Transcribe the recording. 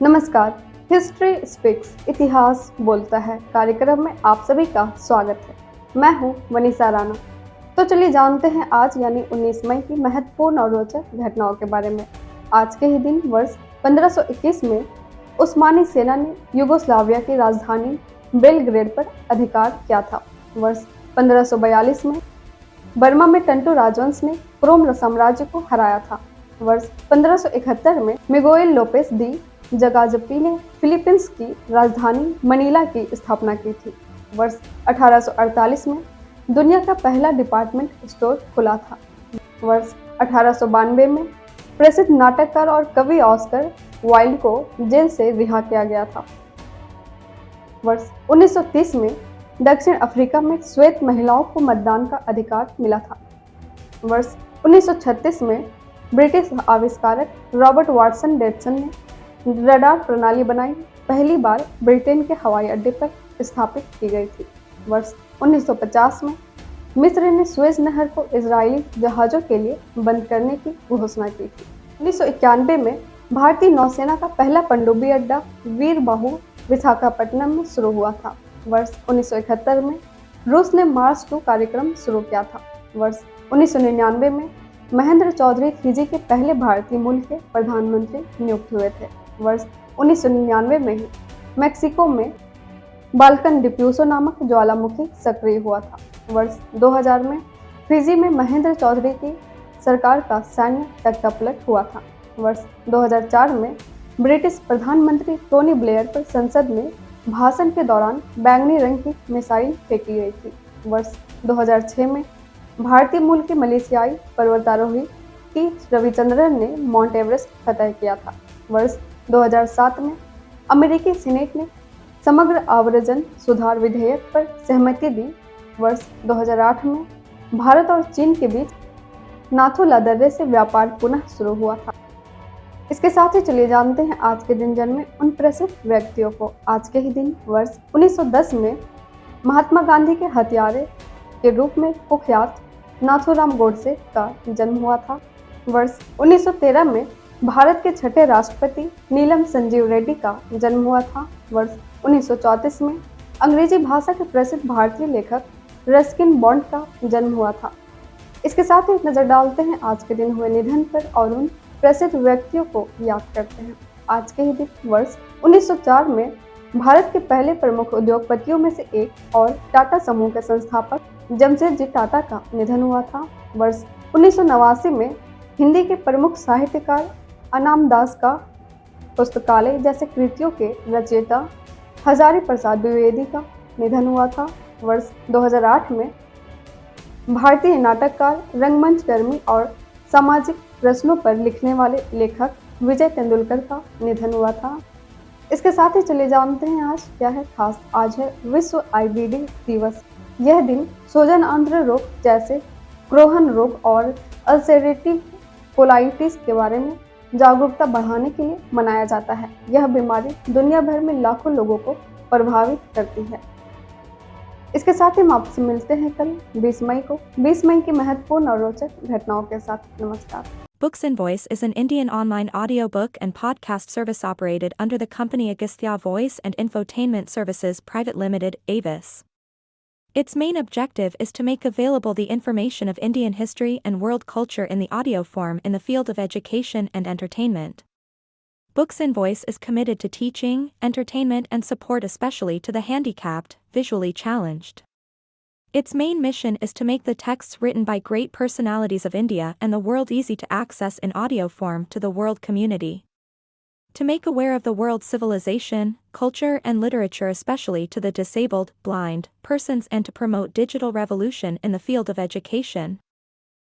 नमस्कार। History speaks इतिहास बोलता है कार्यक्रम में आप सभी का स्वागत है। मैं हूं वनीसा राणा। तो चलिए जानते हैं आज यानी 19 मई की महत्वपूर्ण और रोचक घटनाओं के बारे में। आज के ही दिन वर्ष 1521 में उस्मानी सेना ने यूगोस्लाविया की राजधानी बेलग्रेड पर अधिकार किया था। वर्ष 1542 में बर्मा में टंटू राजवंश ने क्रोम साम्राज्य को हराया था। वर्ष 1571 में मिगुएल लोपेस दी जगाजपी ने फिलीपींस की राजधानी मनीला की स्थापना की थी। वर्ष 1848 में दुनिया का पहला डिपार्टमेंट स्टोर खुला था। वर्ष 1892 में प्रसिद्ध नाटककार और कवि ऑस्कर वाइल्ड को जेल से रिहा किया गया था। वर्ष 1930 में दक्षिण अफ्रीका में श्वेत महिलाओं को मतदान का अधिकार मिला था। वर्ष 1936 में ब्रिटिश आविष्कारक रॉबर्ट वाटसन डेटसन ने रडार प्रणाली बनाई, पहली बार ब्रिटेन के हवाई अड्डे पर स्थापित की गई थी। वर्ष 1950 में मिस्र ने सुएज नहर को इजरायली जहाज़ों के लिए बंद करने की घोषणा की थी। 1991 में भारतीय नौसेना का पहला पनडुब्बी अड्डा वीरबाहु विशाखापट्टनम में शुरू हुआ था। वर्ष 1971 में रूस ने मार्स 2 कार्यक्रम शुरू किया था। वर्ष 1999 में महेंद्र चौधरी फिजी के पहले भारतीय मूल के प्रधानमंत्री नियुक्त हुए थे। वर्ष 1999 में ही मेक्सिको में बाल्कन डिप्यूसो नामक ज्वालामुखी सक्रिय हुआ था। वर्ष 2000 में फिजी में महेंद्र चौधरी की सरकार का सैन्य तख्तापलट हुआ था। वर्ष 2004 में ब्रिटिश प्रधानमंत्री टोनी ब्लेयर पर संसद में भाषण के दौरान बैंगनी रंग की मिसाइल फेंकी गई थी। वर्ष 2006 में भारतीय मूल के मलेशियाई पर्वतारोही टी रविचंद्रन ने माउंट एवरेस्ट फतह किया था। वर्ष 2007 में अमेरिकी सीनेट ने समग्र आव्रजन सुधार विधेयक पर सहमति दी। वर्ष 2008 में भारत और चीन के बीच नाथुला दर्रे से व्यापार पुनः शुरू हुआ था। इसके साथ ही चलिए जानते हैं आज के दिन जन्मे उन प्रसिद्ध व्यक्तियों को। आज के ही दिन वर्ष 1910 में महात्मा गांधी के हत्यारे के रूप में कुख्यात नाथूराम गोडसे का जन्म हुआ था। वर्ष 1913 में भारत के छठे राष्ट्रपति नीलम संजीव रेड्डी का जन्म हुआ था। वर्ष 1934 में अंग्रेजी भाषा के प्रसिद्ध भारतीय लेखक रस्किन बॉन्ड का जन्म हुआ था। इसके साथ ही नजर डालते हैं आज के दिन हुए निधन पर और उन प्रसिद्ध व्यक्तियों को याद करते हैं। आज के ही दिन वर्ष 1904 में भारत के पहले प्रमुख उद्योगपतियों में से एक और टाटा समूह के संस्थापक जमशेदजी टाटा का निधन हुआ था। वर्ष 1989 में हिंदी के प्रमुख साहित्यकार अनाम दास का पुस्तकालय जैसे कृतियों के रचयिता हजारी प्रसाद द्विवेदी का निधन हुआ था। वर्ष 2008 में भारतीय नाटककार, रंगमंच कर्मी और सामाजिक प्रश्नों पर लिखने वाले लेखक विजय तेंदुलकर का निधन हुआ था। इसके साथ ही चले जानते हैं आज क्या है खास। आज है विश्व आईबीडी दिवस। यह दिन सोजन आंत्र रोग जैसे क्रोहन रोग और अल्सरेटिव कोलाइटिस के बारे में जागरूकता बढ़ाने के लिए मनाया जाता है। यह बीमारी दुनिया भर में लाखों लोगों को प्रभावित करती है। इसके साथ ही हम आपसे मिलते हैं कल 20 मई को 20 मई की महत्वपूर्ण और रोचक घटनाओं के साथ। नमस्कार। Books and Voice is an Indian online audiobook and podcast service operated under the company Agastya Voice and Infotainment Services Private Limited, Avis. Its main objective is to make available the information of Indian history and world culture in the audio form in the field of education and entertainment. Books and Voice is committed to teaching, entertainment and support especially to the handicapped, visually challenged. Its main mission is to make the texts written by great personalities of India and the world easy to access in audio form to the world community. To make aware of the world's civilization, culture and literature especially to the disabled, blind, persons and to promote digital revolution in the field of education.